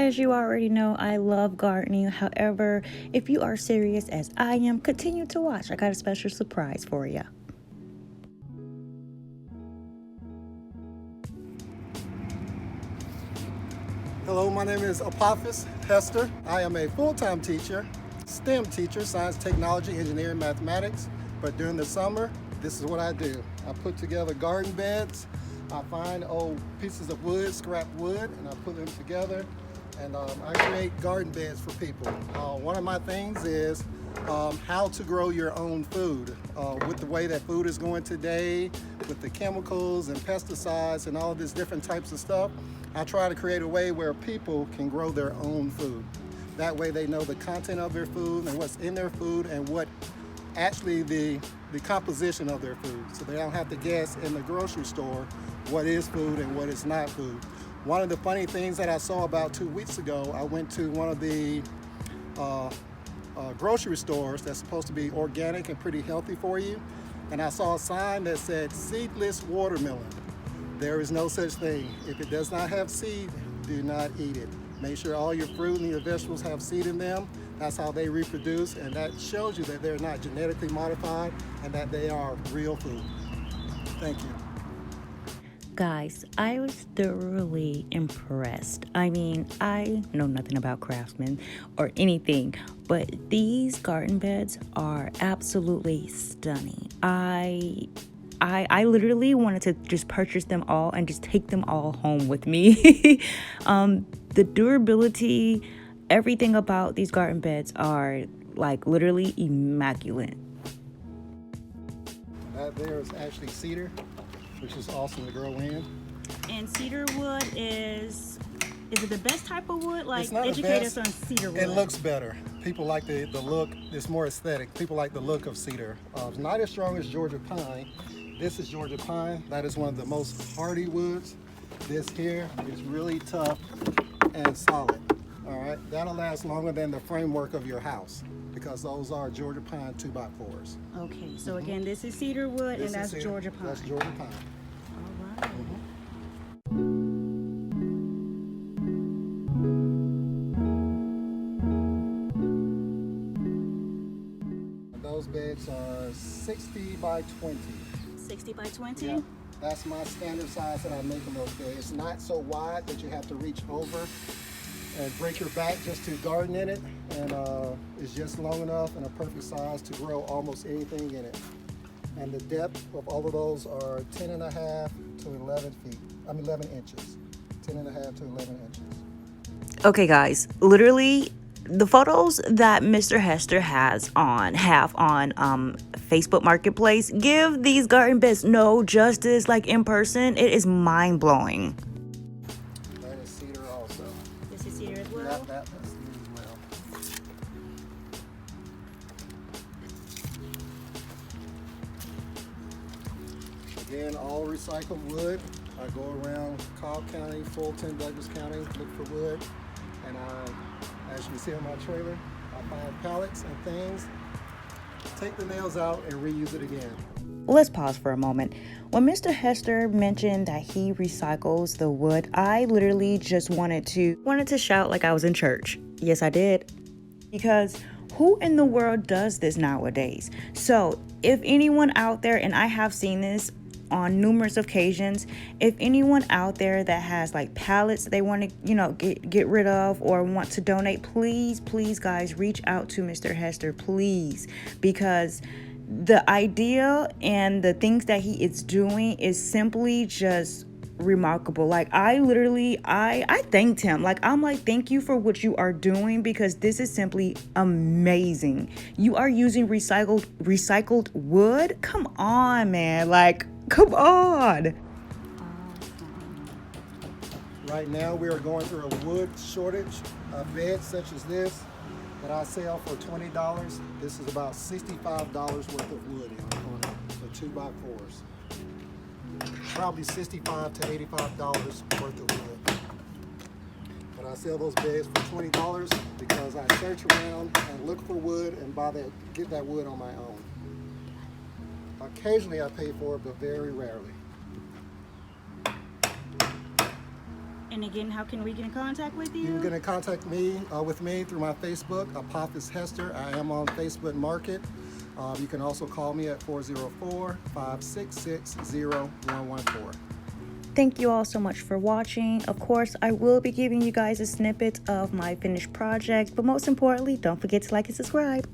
As you already know, I love gardening. However, if you are serious as I am, continue to watch. I got a special surprise for you. Hello, my name is Apophis Hester. I am a full-time teacher, STEM teacher, science, technology, engineering, mathematics. But during the summer, this is what I do. I put together garden beds. I find old pieces of wood, scrap wood, and I put them together. And I create garden beds for people. One of my things is how to grow your own food. With the way that food is going today, with the chemicals and pesticides and all of these different types of stuff, I try to create a way where people can grow their own food. That way they know the content of their food and what's in their food and what actually the composition of their food. So they don't have to guess in the grocery store what is food and what is not food. One of the funny things that I saw about 2 weeks ago, I went to one of the grocery stores that's supposed to be organic and pretty healthy for you, and I saw a sign that said seedless watermelon. There is no such thing. If it does not have seed, do not eat it. Make sure all your fruit and your vegetables have seed in them. That's how they reproduce, and that shows you that they're not genetically modified and that they are real food. Thank you. Guys, I was thoroughly impressed. I mean, I know nothing about craftsmen or anything, but these garden beds are absolutely stunning. I literally wanted to just purchase them all and just take them all home with me. The durability, everything about these garden beds are like literally immaculate. That there is actually cedar, which is awesome to grow in. And cedar wood is it the best type of wood? Like, It's not educate the us best. on cedar wood. It looks better. People like the look. It's more aesthetic. People like the look of cedar. It's not as strong as Georgia pine. This is Georgia pine. That is one of the most hardy woods. This here is really tough and solid. All right, that'll last longer than the framework of your house because those are Georgia pine 2x4s. Okay, so again, this is cedar wood and that's Georgia pine. That's Georgia pine. All right. Those beds are 60 by 20. 60 by 20? Yeah, that's my standard size that I make in those beds. It's not so wide that you have to reach over and break your back just to garden in it. And it's just long enough and a perfect size to grow almost anything in it. And the depth of all of those are 10.5 to 11 feet. 11 inches. 10.5 to 11 inches. Okay, guys, literally the photos that Mr. Hester have on Facebook Marketplace give these garden beds no justice. Like in person, it is mind-blowing. That is cedar also. This is cedar as well? Yeah, that's cedar as well. Again, all recycled wood. I go around Cobb County, Fulton, Douglas County, look for wood. And as you can see on my trailer, I find pallets and things, take the nails out and reuse it again. Let's pause for a moment. When Mr. Hester mentioned that he recycles the wood, I literally just wanted to shout like I was in church. Yes, I did. Because who in the world does this nowadays? So if anyone out there, and I have seen this on numerous occasions, if anyone out there that has like pallets they want to get rid of or want to donate, please guys, reach out to Mr. Hester, please, because the idea and the things that he is doing is simply just remarkable. Like I thanked him. Like I'm like, thank you for what you are doing, because this is simply amazing. You are using recycled wood. Come on, man. Like, come on. Right now we are going through a wood shortage. A bed such as this that I sell for $20, this is about $65 worth of wood on it, for 2x4s. Probably $65 to $85 worth of wood. But I sell those beds for $20 because I search around and look for wood and get that wood on my own. Occasionally I pay for it, but very rarely. And again, how can we get in contact with you? You can get in contact with me through my Facebook, Apophis Hester. I am on Facebook Market. You can also call me at 404-566-0114. Thank you all so much for watching. Of course, I will be giving you guys a snippet of my finished project, but most importantly, don't forget to like and subscribe.